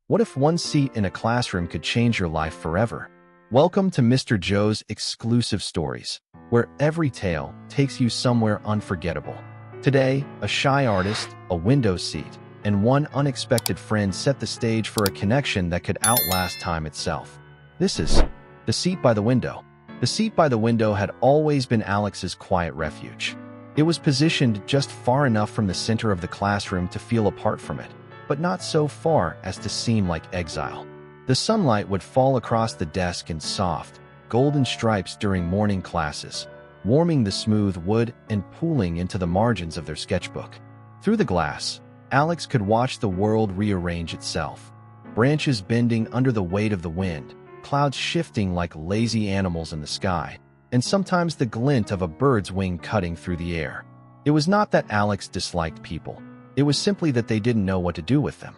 What if one seat in a classroom could change your life forever? Welcome to Mr. Joe's exclusive stories, where every tale takes you somewhere unforgettable. Today, a shy artist, a window seat, and one unexpected friend set the stage for a connection that could outlast time itself. This is The Seat by the Window. The seat by the window had always been Alex's quiet refuge. It was positioned just far enough from the center of the classroom to feel apart from it, but not so far as to seem like exile. The sunlight would fall across the desk in soft, golden stripes during morning classes, warming the smooth wood and pooling into the margins of their sketchbook. Through the glass, Alex could watch the world rearrange itself, branches bending under the weight of the wind, clouds shifting like lazy animals in the sky, and sometimes the glint of a bird's wing cutting through the air. It was not that Alex disliked people. It was simply that they didn't know what to do with them.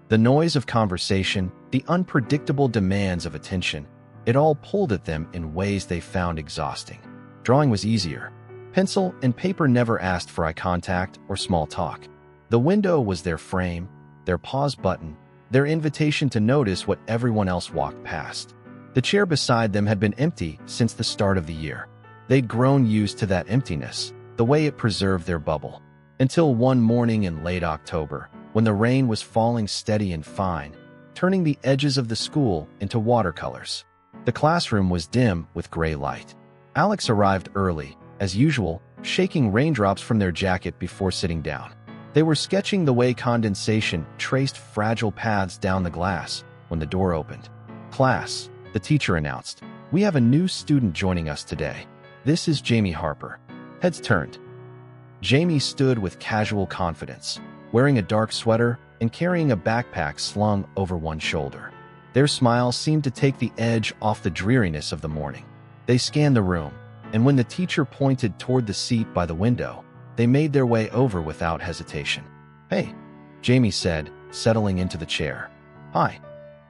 The noise of conversation, the unpredictable demands of attention, it all pulled at them in ways they found exhausting. Drawing was easier. Pencil and paper never asked for eye contact or small talk. The window was their frame, their pause button, their invitation to notice what everyone else walked past. The chair beside them had been empty since the start of the year. They'd grown used to that emptiness, the way it preserved their bubble. Until one morning in late October, when the rain was falling steady and fine, turning the edges of the school into watercolors. The classroom was dim with gray light. Alex arrived early, as usual, shaking raindrops from their jacket before sitting down. They were sketching the way condensation traced fragile paths down the glass when the door opened. "Class," the teacher announced, "we have a new student joining us today. This is Jamie Harper." Heads turned. Jamie stood with casual confidence, wearing a dark sweater and carrying a backpack slung over one shoulder. Their smile seemed to take the edge off the dreariness of the morning. They scanned the room, and when the teacher pointed toward the seat by the window, they made their way over without hesitation. "Hey," Jamie said, settling into the chair. "Hi,"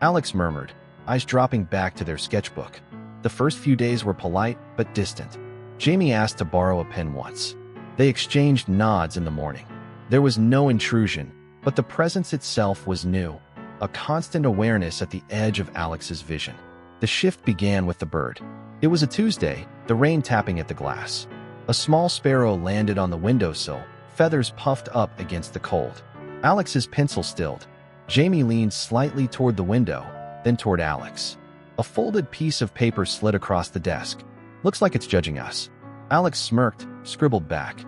Alex murmured, eyes dropping back to their sketchbook. The first few days were polite but distant. Jamie asked to borrow a pen once. They exchanged nods in the morning. There was no intrusion, but the presence itself was new, a constant awareness at the edge of Alex's vision. The shift began with the bird. It was a Tuesday, the rain tapping at the glass. A small sparrow landed on the windowsill, feathers puffed up against the cold. Alex's pencil stilled. Jamie leaned slightly toward the window, then toward Alex. A folded piece of paper slid across the desk. "Looks like it's judging us." Alex smirked, scribbled back.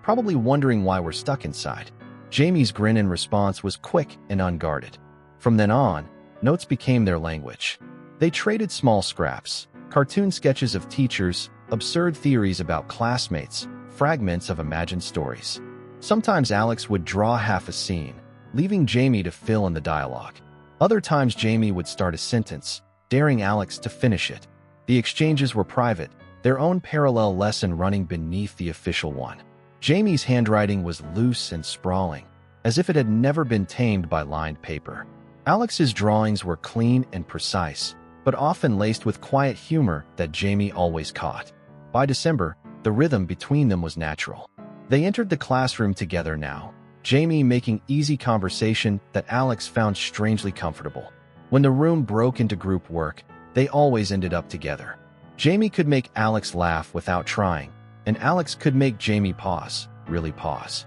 "Probably wondering why we're stuck inside." Jamie's grin in response was quick and unguarded. From then on, notes became their language. They traded small scraps, cartoon sketches of teachers, absurd theories about classmates, fragments of imagined stories. Sometimes Alex would draw half a scene, leaving Jamie to fill in the dialogue. Other times Jamie would start a sentence, daring Alex to finish it. The exchanges were private, their own parallel lesson running beneath the official one. Jamie's handwriting was loose and sprawling, as if it had never been tamed by lined paper. Alex's drawings were clean and precise, but often laced with quiet humor that Jamie always caught. By December, the rhythm between them was natural. They entered the classroom together now, Jamie making easy conversation that Alex found strangely comfortable. When the room broke into group work, they always ended up together. Jamie could make Alex laugh without trying, and Alex could make Jamie pause, really pause.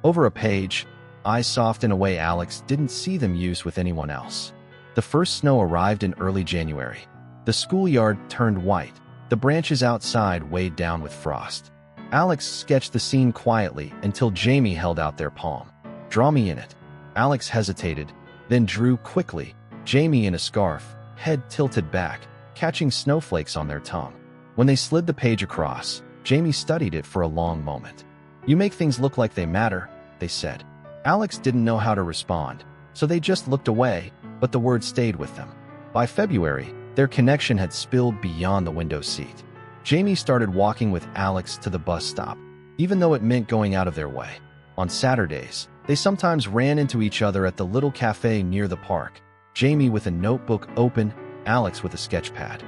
Over a page, eyes soft in a way Alex didn't see them use with anyone else. The first snow arrived in early January. The schoolyard turned white, the branches outside weighed down with frost. Alex sketched the scene quietly until Jamie held out their palm. "Draw me in it." Alex hesitated, then drew quickly, Jamie in a scarf, head tilted back, catching snowflakes on their tongue. When they slid the page across, Jamie studied it for a long moment. "You make things look like they matter," they said. Alex didn't know how to respond, so they just looked away, but the words stayed with them. By February, their connection had spilled beyond the window seat. Jamie started walking with Alex to the bus stop, even though it meant going out of their way. On Saturdays, they sometimes ran into each other at the little cafe near the park, Jamie with a notebook open, Alex with a sketch pad.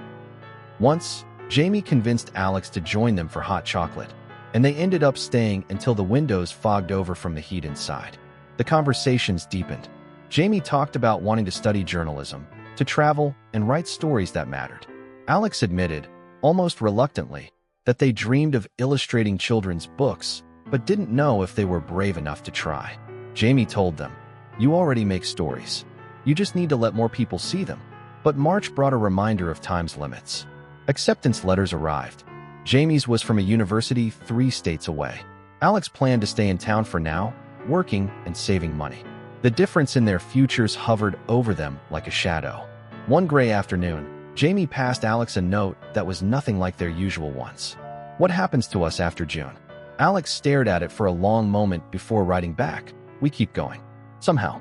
Once, Jamie convinced Alex to join them for hot chocolate, and they ended up staying until the windows fogged over from the heat inside. The conversations deepened. Jamie talked about wanting to study journalism, to travel, and write stories that mattered. Alex admitted, almost reluctantly, that they dreamed of illustrating children's books, but didn't know if they were brave enough to try. Jamie told them, "You already make stories. You just need to let more people see them." But March brought a reminder of time's limits. Acceptance letters arrived. Jamie's was from a university 3 states away. Alex planned to stay in town for now, working and saving money. The difference in their futures hovered over them like a shadow. One gray afternoon, Jamie passed Alex a note that was nothing like their usual ones. "What happens to us after June?" Alex stared at it for a long moment before writing back, "We keep going. Somehow."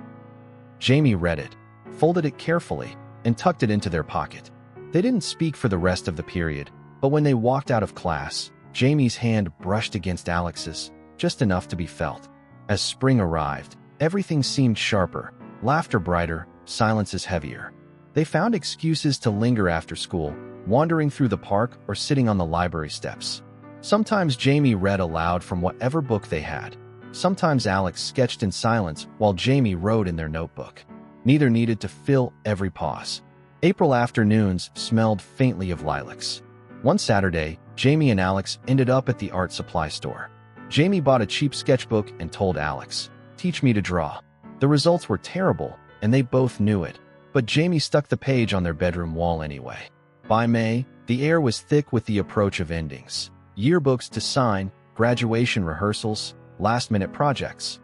Jamie read it, folded it carefully, and tucked it into their pocket. They didn't speak for the rest of the period, but when they walked out of class, Jamie's hand brushed against Alex's, just enough to be felt. As spring arrived, everything seemed sharper, laughter brighter, silences heavier. They found excuses to linger after school, wandering through the park or sitting on the library steps. Sometimes Jamie read aloud from whatever book they had. Sometimes Alex sketched in silence while Jamie wrote in their notebook. Neither needed to fill every pause. April afternoons smelled faintly of lilacs. One Saturday, Jamie and Alex ended up at the art supply store. Jamie bought a cheap sketchbook and told Alex, "Teach me to draw." The results were terrible, and they both knew it, but Jamie stuck the page on their bedroom wall anyway. By May, the air was thick with the approach of endings. Yearbooks to sign, graduation rehearsals, last-minute projects.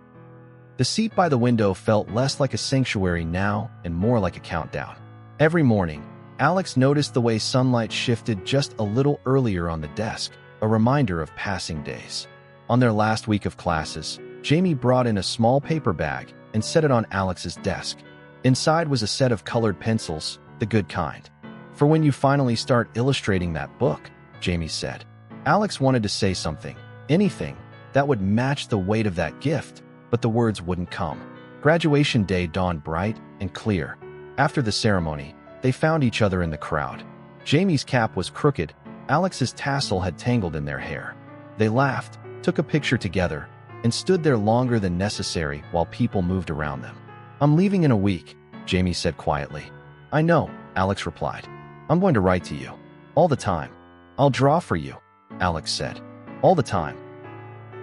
The seat by the window felt less like a sanctuary now and more like a countdown. Every morning, Alex noticed the way sunlight shifted just a little earlier on the desk, a reminder of passing days. On their last week of classes, Jamie brought in a small paper bag and set it on Alex's desk. Inside was a set of colored pencils, the good kind. "For when you finally start illustrating that book," Jamie said. Alex wanted to say something, anything, that would match the weight of that gift, but the words wouldn't come. Graduation day dawned bright and clear. After the ceremony, they found each other in the crowd. Jamie's cap was crooked, Alex's tassel had tangled in their hair. They laughed, took a picture together, and stood there longer than necessary while people moved around them. "I'm leaving in a week," Jamie said quietly. "I know," Alex replied. "I'm going to write to you. All the time. I'll draw for you," Alex said. "All the time."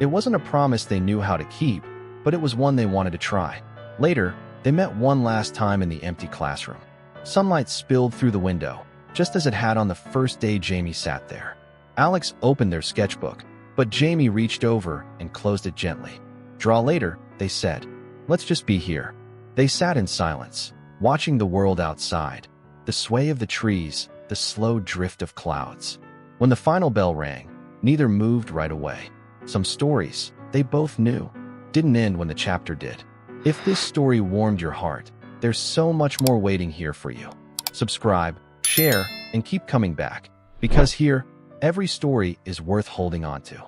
It wasn't a promise they knew how to keep, but it was one they wanted to try. Later, they met one last time in the empty classroom. Sunlight spilled through the window, just as it had on the first day Jamie sat there. Alex opened their sketchbook, but Jamie reached over and closed it gently. "Draw later," they said. "Let's just be here." They sat in silence, watching the world outside, the sway of the trees, the slow drift of clouds. When the final bell rang, neither moved right away. Some stories, they both knew, didn't end when the chapter did. If this story warmed your heart, there's so much more waiting here for you. Subscribe, share, and keep coming back, because here, every story is worth holding on to.